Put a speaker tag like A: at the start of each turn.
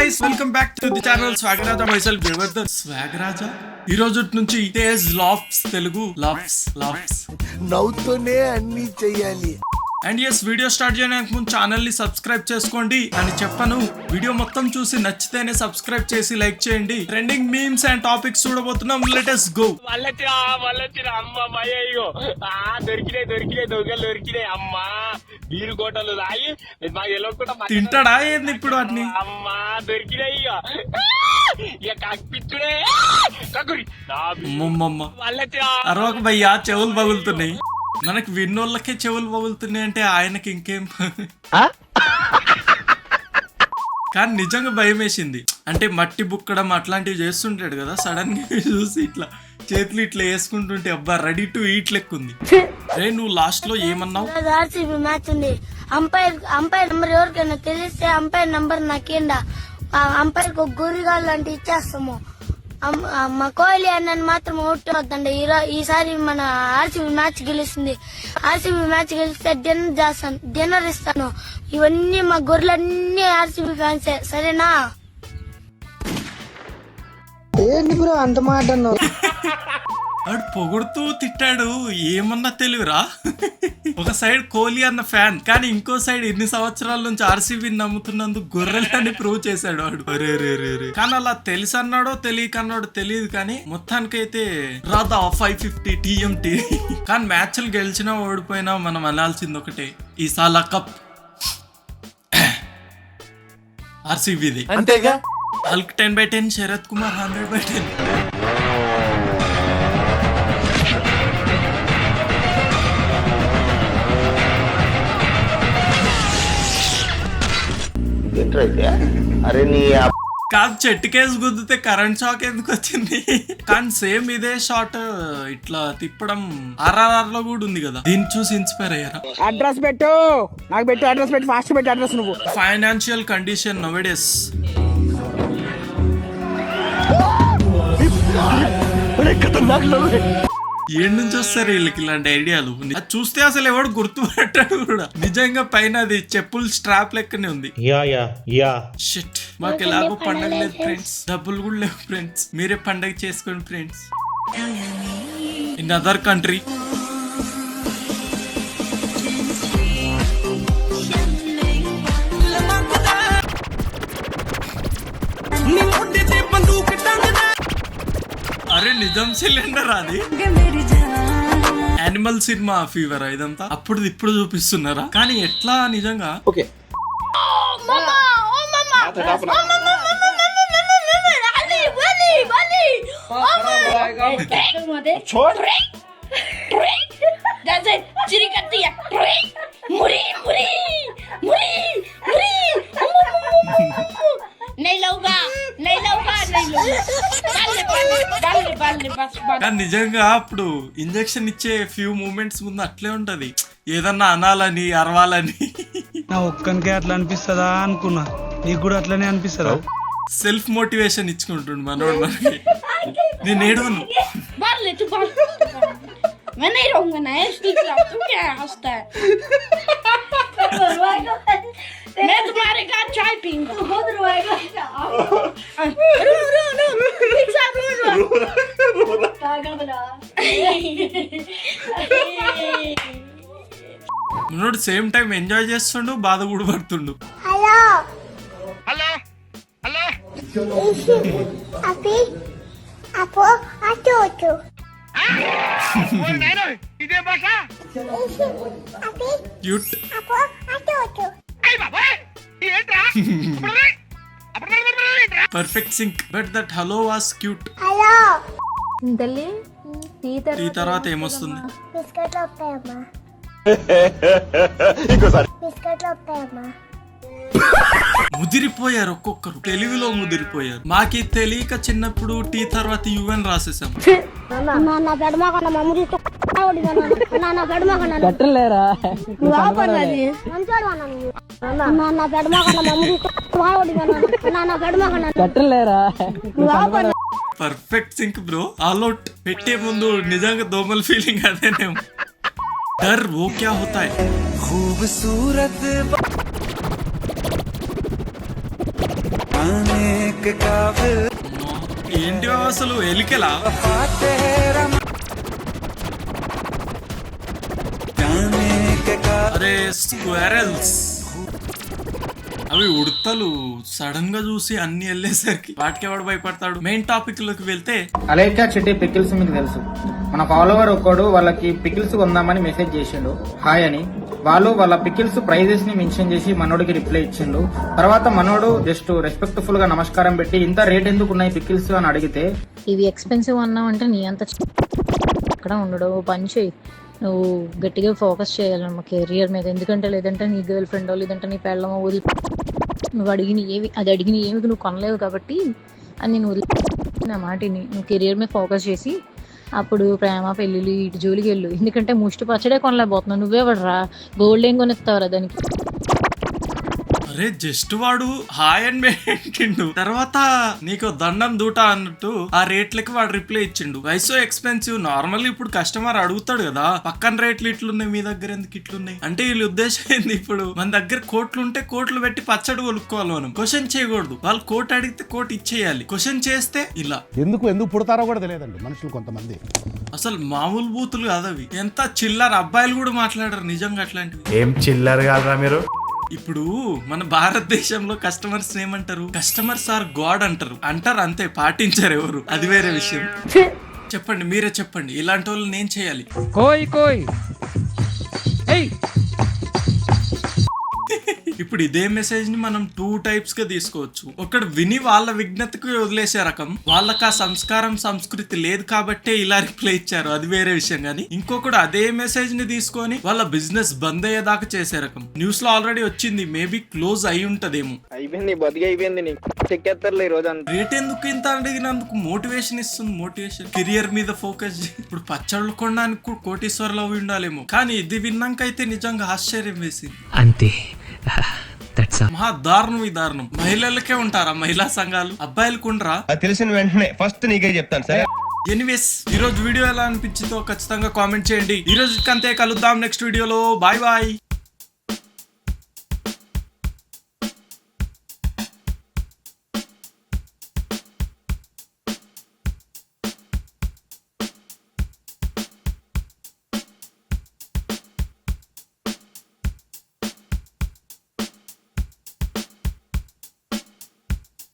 A: Guys welcome back to the channel Swagaraja myself Jabardasth Swagaraja. ఈ రోజు నుంచి తేజ్ లాఫ్స్ తెలుగు లాఫ్స్
B: నవ్వుతూనే అన్ని చెయ్యాలి.
A: అండ్ ఎస్, వీడియో స్టార్ట్ చేయడానికి ముందు ఛానల్ ని సబ్స్క్రైబ్ చేసుకోండి అని చెప్పను. వీడియో మొత్తం చూసి నచ్చితేనే సబ్స్క్రైబ్ చేసి లైక్ చేయండి. ట్రెండింగ్ మీమ్స్ అండ్ టాపిక్స్ చూడబోతున్నాం. Let us go.
C: దొరికినాయి అమ్మా బీరు కోటలు రాయి
A: తింటాడా ఏంది ఇప్పుడు వాటిని?
C: అమ్మా దొరికినాయి
A: అరవక భయ్యా, చెవులు పగులుతున్నాయి. మనకి విన్నోళ్ళకే చెవులు పగులుతున్నాయి అంటే ఆయనకి ఇంకేం. కానీ నిజంగా భయం వేసింది. అంటే మట్టి బుక్కడం అట్లాంటివి చేస్తుంటాడు కదా, సడన్ గా చూసి ఇట్లా చేతులు ఇట్లా వేసుకుంటుంటే అబ్బా రెడీ టు ఈట్ లెక్కుంది. రే నువ్వు లాస్ట్ లో ఏమన్నావు?
D: ఆర్సీబీ మ్యాచ్ ఉంది. అంపైర్ నంబర్ ఎవరికైనా తెలిస్తే అంపైర్ నంబర్ నాకేండా, అంపైర్ కు గురిగాళ్ళు అంటే ఇచ్చేస్తాము. మా కోహ్లీ అన్నని మాత్రం ఓటు వద్దండి. ఈసారి మన ఆర్సీబీ మ్యాచ్ గెలుస్తుంది. ఆర్సీబీ మ్యాచ్ గెలిస్తే డిన్నర్ చేస్తాను, డిన్నర్ ఇస్తాను. ఇవన్నీ మా గొర్రెలన్నీ ఆర్సీబీ ఫ్యాన్సే, సరేనా?
B: ఏంటి బ్రో అంత మాట అన్నావు?
A: వాడు పొగుడుతూ తిట్టాడు, ఏమన్నా తెలివిరా. ఒక సైడ్ కోహ్లీ అన్న ఫ్యాన్, కానీ ఇంకో సైడ్ ఎన్ని సంవత్సరాల నుంచి ఆర్సీబీని నమ్ముతున్నందుకు గొర్రెలని ప్రూవ్ చేశాడు వాడు. రే కానీ అలా తెలిసి అన్నాడో తెలియకన్నాడో తెలియదు, కానీ మొత్తానికైతే రాదా 550 TMT. కానీ మ్యాచ్లు గెలిచినా ఓడిపోయినా మనం అనాల్సింది ఒకటే, ఈ సాలా కప్ ఆర్సీబీది.
B: అంతేగా.
A: హల్క్ 10/10, శరత్ కుమార్ 100/10.
B: అరే నీ
A: కాదు, చెట్టు కేసు గుద్దితే కరెంట్ షాక్ ఎందుకు వచ్చింది? కానీ సేమ్ ఇదే షాట్ ఇట్లా తిప్పడం RRR లో కూడా ఉంది కదా, దీన్ని చూసి ఇన్స్పైర్ అయ్యారా?
E: అడ్రస్ పెట్టు, నాకు పెట్టు అడ్రస్ పెట్టు, ఫాస్ట్ పెట్టు అడ్రస్. నువ్వు
A: ఫైనాన్షియల్ కండిషన్ నోవేడేస్ ఏడు నుంచి వస్తారు వీళ్ళకి ఇలాంటి ఐడియాలు. అది చూస్తే అసలు ఎవడు గుర్తుపట్టాడు కూడా. నిజంగా పైన అది చెప్పులు స్ట్రాప్ లెక్కనే ఉంది. షిట్, మాకు ఎలాగో పండగ లేదు ఫ్రెండ్స్, డబ్బులు కూడా లేవు ఫ్రెండ్స్. మీరే పండగ చేసుకోండి ఫ్రెండ్స్. ఇన్ అదర్ కంట్రీ అరే నిజం సిలిండర్ అది. యానిమల్ సినిమా ఫీవర్ ఇదంతా అప్పుడు ఇప్పుడు చూపిస్తున్నారా? కానీ ఎట్లా నిజంగా?
E: ఓకే
A: నిజంగా అప్పుడు ఇంజెక్షన్ ఇచ్చే ఫ్యూ మూమెంట్స్ ముందు అట్లే ఉంటది, ఏదన్నా అనాలని అరవాలని.
F: నా ఒక్కనికే అట్లా అనిపిస్తుందా అనుకున్నా, నీకు కూడా అట్లనే అనిపిస్తుందా?
A: సెల్ఫ్ మోటివేషన్ ఇచ్చుకుంటుండు మనోడు మనకి. నేను ఏడవను. మనోడు సేమ్ టైం ఎంజాయ్ చేస్తుండు, బాధ కూడా పడుతుండు.
D: హలో
C: హలో హలో
D: అపి అపో అటు
C: ఇదే భాష
D: అపి
A: క్యూట్.
D: అపో అటు
A: perfect sync, but that hello was cute.
D: Hello
G: తల్లి
A: ఈ తర్వాత ఏమొస్తుంది?
D: బిస్కెట్లు వస్తాయమ్మా, బిస్కెట్లు వస్తాయమ్మా.
A: ముదిరిపోయారు ఒక్కొక్కరు, తెలివిలో ముదిరిపోయారు. మాకి తెలియక చిన్నప్పుడు టీ తర్వాత UN రాసేసాం.
D: నా పెడమాకన్నా మమ్మ నా పెడమాకన్నా
E: కట్టలేరా
D: నా పెడమాకన్నా మమ్మ నా పెడమాకన్నా
E: కట్టలేరా.
A: Perfect sync bro. All out పెట్టే ముందు నిజంగా దోమల ఫీలింగ్ అదేనేమో. डर वो क्या होता है? खूबसूरत आने ఏంటి అసలు ఎలికెలా? అరే స్క్వేరల్స్, అవి ఉడతలు సడన్ గా చూసి అన్ని వెళ్ళేసరికి వాటికి ఎవడు భయపడతాడు. మెయిన్ టాపిక్ లోకి వెళ్తే,
G: అలేఖ్య చిట్టి పికిల్స్ మీకు తెలుసు. మన ఫాలోవర్ ఒక్కడు వాళ్ళకి పికిల్స్ కొందామని మెసేజ్ చేసిండు హాయ్ అని. వాళ్ళు వాళ్ళ పికిల్స్ ప్రైజెస్ ని మెన్షన్ చేసి మనోడికి రిప్లై ఇచ్చిండు. తర్వాత మనోడు జస్ట్ రెస్పెక్ట్ఫుల్ గా నమస్కారం పెట్టి ఇంత రేట్ ఎందుకు ఉన్నాయి పికిల్స్ అని అడిగితే,
H: ఇవి ఎక్స్పెన్సివ్ అన్నావు అంటే నీ అంత అక్కడ ఉండడు. పని చేయి, నువ్వు గట్టిగా ఫోకస్ చేయాలన్నమా కెరియర్ మీద. ఎందుకంటే లేదంటే నీ గర్ల్ ఫ్రెండ్ లేదంటే నీ పెళ్ళమో వదిలి నువ్వు అడిగిన ఏమి నువ్వు కొనలేవు కాబట్టి అని నువ్వు నా మాటిని నువ్వు కెరియర్ మీద ఫోకస్ చేసి అప్పుడు ప్రేమ పెళ్ళిళ్ళు ఇటు జోలికి వెళ్ళు. ఎందుకంటే ముష్టి పచ్చడే కొనలేకపోతున్నావు. నువ్వే పడరా గోల్డ్ ఏం కొనిస్తావురా దానికి.
A: అరే జస్ట్ వాడు హాయ్ అని పెట్టిండు, తర్వాత నీకు దండం దూట అన్నట్టు ఆ రేట్లకి వాడు రిప్లై ఇచ్చిండు. Why so expensive. నార్మల్ ఇప్పుడు కస్టమర్ అడుగుతాడు కదా, పక్కన రేట్లు ఇట్లున్నాయి మీ దగ్గర ఎందుకు ఇట్లున్నాయి అంటే వీళ్ళ ఉద్దేశం ఏంది, ఇప్పుడు మన దగ్గర కోట్లు ఉంటే కోట్లు పెట్టి పచ్చడి కొనుక్కోవాలి. మనం క్వశ్చన్ చేయకూడదు. వాళ్ళు కోట్ అడిగితే కోట్ ఇచ్చేయాలి. క్వశ్చన్ చేస్తే ఇలా.
I: ఎందుకు పుడతారో కూడా తెలియదండి మనుషులు కొంతమంది.
A: అసలు మామూలు బూతులు కాదవి. ఎంత చిల్లర అబ్బాయిలు కూడా మాట్లాడరు నిజంగా అట్లాంటివి.
J: ఏం చిల్లర్ కాదురా మీరు.
A: ఇప్పుడు మన భారతదేశంలో కస్టమర్స్ ఏమంటారు, కస్టమర్స్ ఆర్ గాడ్ అంటారు అంతే, పాటించారు ఎవరు, అది వేరే విషయం. చెప్పండి, మీరే చెప్పండి, ఇలాంటి వాళ్ళు నేను చేయాలి. ఇప్పుడు ఇదే మెసేజ్ ని మనం 2 టైప్స్ గా తీసుకోవచ్చు. ఒకడు విని వాళ్ళ విజ్ఞతకు వదిలేసే రకం, వాళ్ళకి ఆ సంస్కారం సంస్కృతి లేదు కాబట్టే ఇలా రిప్లై ఇచ్చారు, అది వేరే విషయం. కానీ ఇంకొకడు అదే మెసేజ్ ని తీసుకొని వాళ్ళ బిజినెస్ బంద్ అయ్యేదాకా చేసే రకం. న్యూస్ లో ఆల్రెడీ వచ్చింది, మేబీ క్లోజ్ అయి ఉంటదేమో.
G: అయిపోయింది బతికి అయిపోయింది చెక్కేస్తారులే ఈ రోజు.
A: రేట్ ఎందుకు ఇంత అడిగినందుకు మోటివేషన్ ఇస్తుంది. మోటివేషన్ కెరియర్ మీద ఫోకస్. ఇప్పుడు పచ్చళ్ళు కొనడానికి కూడా కోటీశ్వర్లు అవి ఉండాలేమో, కానీ ఇది విన్నాక అయితే నిజంగా ఆశ్చర్యం వేసింది.
K: అంతే.
A: మహా దారుణం. ఈ దారుణం మహిళలకే ఉంటారా మహిళా సంఘాలు, అబ్బాయిలకు ఉండరా?
J: తెలిసిన వెంటనే ఫస్ట్ నీకే చెప్తాను సరే.
A: ఎనీవేస్, ఈ రోజు వీడియో ఎలా అనిపించిందో ఖచ్చితంగా కామెంట్ చేయండి. ఈ రోజు అంతే, కలుద్దాం నెక్స్ట్ వీడియోలో. Bye bye.